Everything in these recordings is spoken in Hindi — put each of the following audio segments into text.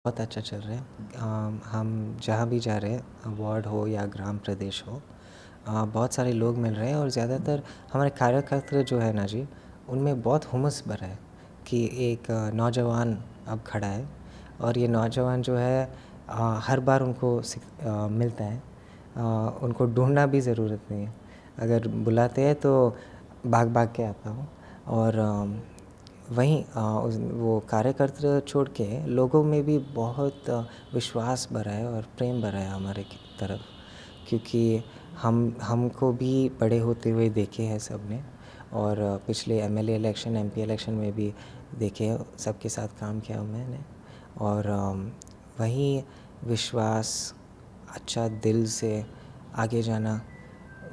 बहुत अच्छा चल रहा है। हम जहाँ भी जा रहे हैं, वार्ड हो या ग्राम प्रदेश हो, बहुत सारे लोग मिल रहे हैं और ज़्यादातर हमारे कार्यकर्ता जो है ना जी, उनमें बहुत हुमस भरा है कि एक नौजवान अब खड़ा है और ये नौजवान जो है हर बार उनको मिलता है। उनको ढूंढना भी ज़रूरत नहीं है, अगर बुलाते हैं तो भाग भाग के आता हूँ। और वहीं वो कार्यकर्ता छोड़ के लोगों में भी बहुत विश्वास भरा है और प्रेम भरा है हमारे की तरफ, क्योंकि हमको भी बड़े होते हुए देखे हैं सब ने। और पिछले एमएलए इलेक्शन, एमपी इलेक्शन में भी देखे हैं, सबके साथ काम किया मैंने। और वहीं विश्वास, अच्छा दिल से आगे जाना,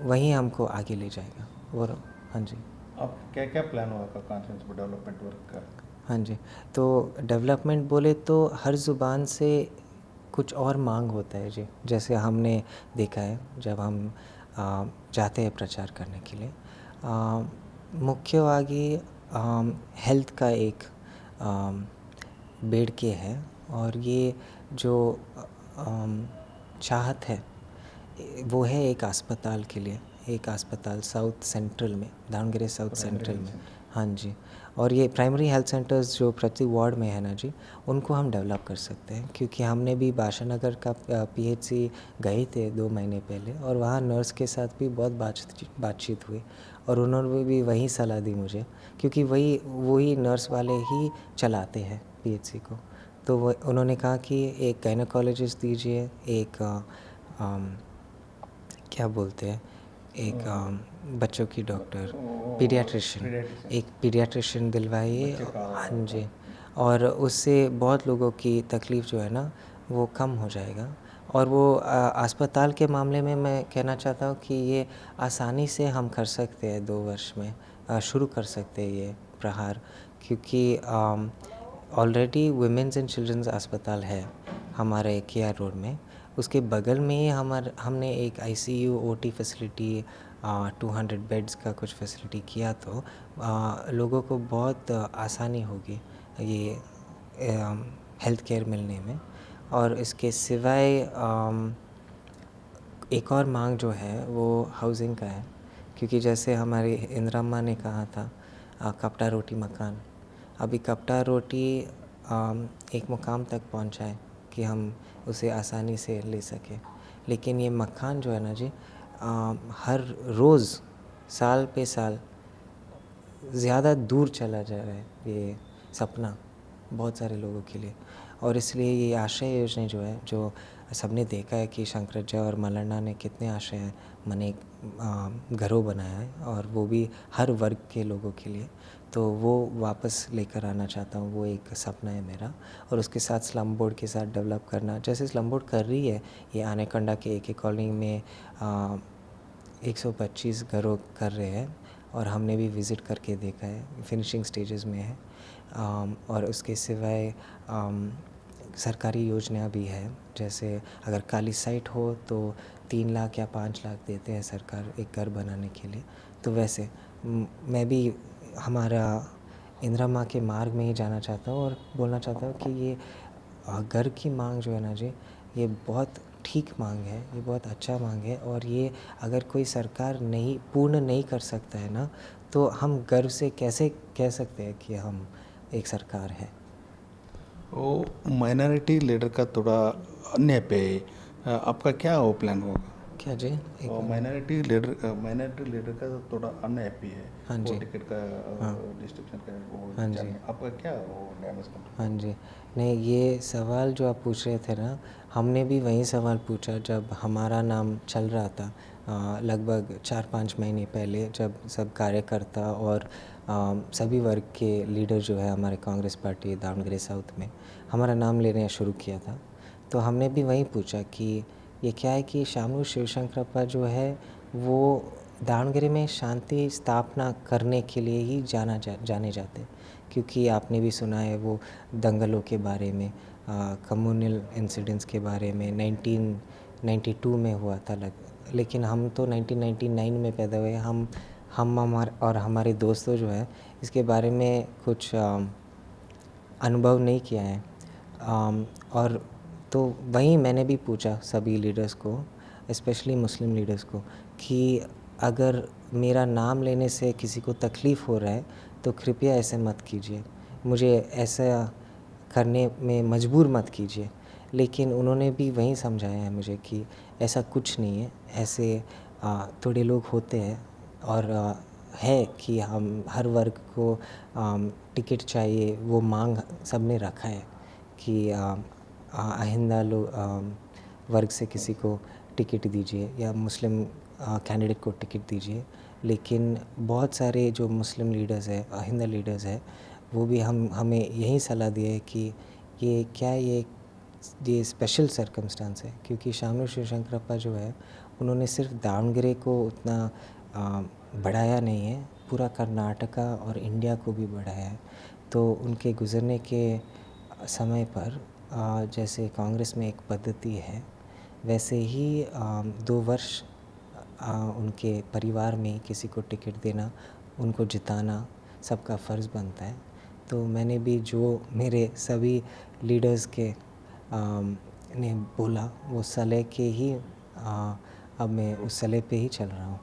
वहीं हमको आगे ले जाएगा। और हाँ जी। अब क्या क्या प्लान हुआ आपका कॉन्फ्रेंस में डेवलपमेंट वर्क का? हाँ जी, तो डेवलपमेंट बोले तो हर ज़ुबान से कुछ और मांग होता है जी। जैसे हमने देखा है जब हम जाते हैं प्रचार करने के लिए, मुख्य आगे हेल्थ का एक बेड के है। और ये जो चाहत है वो है एक अस्पताल के लिए, एक अस्पताल साउथ सेंट्रल में, Davanagere south primary central health में। सेंटर। हाँ जी। और ये प्राइमरी हेल्थ सेंटर्स जो प्रति वार्ड में है ना जी, उनको हम डेवलप कर सकते हैं, क्योंकि हमने भी भाषानगर का पीएचसी गए थे 2 महीने पहले और वहाँ नर्स के साथ भी बहुत बातचीत हुई और उन्होंने भी वही सलाह दी मुझे, क्योंकि वही नर्स वाले ही चलाते हैं पीएचसी को। तो वो उन्होंने कहा कि एक गायनेकोलॉजिस्ट दीजिए, एक क्या बोलते हैं, एक बच्चों की डॉक्टर, पीडियाट्रिशियन, पीडियाट्रिशियन। एक पीडियाट्रिशियन दिलवाइए। बच्चे का। हाँ जी। और उससे बहुत लोगों की तकलीफ़ जो है ना वो कम हो जाएगा। और वो अस्पताल के मामले में मैं कहना चाहता हूँ कि ये आसानी से हम कर सकते हैं, 2 वर्ष में शुरू कर सकते हैं ये प्रहार, क्योंकि ऑलरेडी वुमेंस एंड चिल्ड्रंस अस्पताल है हमारे केआर रोड में। उसके बगल में ही हमने एक आईसीयू ओटी फैसिलिटी, 200 बेड्स का कुछ फैसिलिटी किया, तो लोगों को बहुत आसानी होगी ये हेल्थ केयर मिलने में। और इसके सिवाय एक और मांग जो है वो हाउसिंग का है, क्योंकि जैसे हमारी इंदिरा अम्मा ने कहा था, कपड़ा रोटी मकान। अभी कपड़ा रोटी एक मुकाम तक पहुंचा है कि हम उसे आसानी से ले सकें, लेकिन ये मकान जो है ना जी, हर रोज़ साल पे साल ज़्यादा दूर चला जा रहा है ये सपना बहुत सारे लोगों के लिए। और इसलिए ये आश्रय योजना जो है, जो सबने देखा है कि शंकराचार्य और मल्लण्णा ने कितने आश्रय मने घरों बनाया है, और वो भी हर वर्ग के लोगों के लिए, तो वो वापस लेकर आना चाहता हूँ। वो एक सपना है मेरा। और उसके साथ स्लम बोर्ड के साथ डेवलप करना, जैसे स्लम बोर्ड कर रही है ये आनेकंडा के एक कॉलोनी में 125 घरों कर रहे हैं, और हमने भी विज़िट करके देखा है, फिनिशिंग स्टेजेस में है। और उसके सिवाय सरकारी योजना भी है, जैसे अगर खाली साइट हो तो 3 लाख या 5 लाख देते हैं सरकार एक घर बनाने के लिए। तो वैसे मैं भी हमारा इंदिरा माँ के मार्ग में ही जाना चाहता हूँ और बोलना चाहता हूँ कि ये घर की मांग जो है ना जी, ये बहुत ठीक मांग है, ये बहुत अच्छा मांग है। और ये अगर कोई सरकार नहीं पूर्ण नहीं कर सकता है ना, तो हम गर्व से कैसे कह सकते हैं कि हम एक सरकार है। वो माइनॉरिटी लीडर का थोड़ा अन्याय पे आपका क्या वो प्लान होगा? क्या जी? एक माइनॉरिटी लीडर का तो थोड़ा अनहैप्पी है। हाँ वो जी। टिकट का हाँ। डिस्ट्रीब्यूशन का वो हाँ जी। जानना आपका क्या वो डैमेज हाँ कंट्रोल? जी। नहीं, ये सवाल जो आप पूछ रहे थे ना, हमने भी वही सवाल पूछा जब हमारा नाम चल रहा था, लगभग 4-5 महीने पहले, जब सब कार्यकर्ता और सभी वर्ग के लीडर जो है हमारे कांग्रेस पार्टी दावणगेरे साउथ में हमारा नाम लेने शुरू किया था। तो हमने भी वही पूछा कि ये क्या है कि शामू शिवशंकरप्पा जो है वो दावणगेरे में शांति स्थापना करने के लिए ही जाने जाते, क्योंकि आपने भी सुना है वो दंगलों के बारे में, कम्युनल इंसिडेंट्स के बारे में 1992 में हुआ था लेकिन हम तो 1999 में पैदा हुए। हम हमारे दोस्तों जो है इसके बारे में कुछ अनुभव नहीं किया है। और तो वहीं मैंने भी पूछा सभी लीडर्स को, स्पेशली मुस्लिम लीडर्स को, कि अगर मेरा नाम लेने से किसी को तकलीफ़ हो रहा है तो कृपया ऐसे मत कीजिए, मुझे ऐसा करने में मजबूर मत कीजिए। लेकिन उन्होंने भी वही समझाया है मुझे कि ऐसा कुछ नहीं है, ऐसे थोड़े लोग होते हैं और है कि हम हर वर्ग को टिकट चाहिए, वो मांग सब ने रखा है कि आइंदा वर्ग से किसी को टिकट दीजिए या मुस्लिम कैंडिडेट को टिकट दीजिए। लेकिन बहुत सारे जो मुस्लिम लीडर्स हैं, आइंदा लीडर्स हैं, वो भी हमें यही सलाह दिए है कि ये स्पेशल सर्कमस्टांस है, क्योंकि शामनूर शिवशंकरप्पा जो है उन्होंने सिर्फ दावणगेरे को उतना बढ़ाया नहीं है, पूरा कर्नाटका और इंडिया को भी बढ़ाया है। तो उनके गुज़रने के समय पर जैसे कांग्रेस में एक पद्धति है, वैसे ही 2 वर्ष उनके परिवार में किसी को टिकट देना, उनको जिताना सबका फ़र्ज़ बनता है। तो मैंने भी जो मेरे सभी लीडर्स के ने बोला वो सलाह के ही अब मैं उस सलाह पे ही चल रहा हूँ।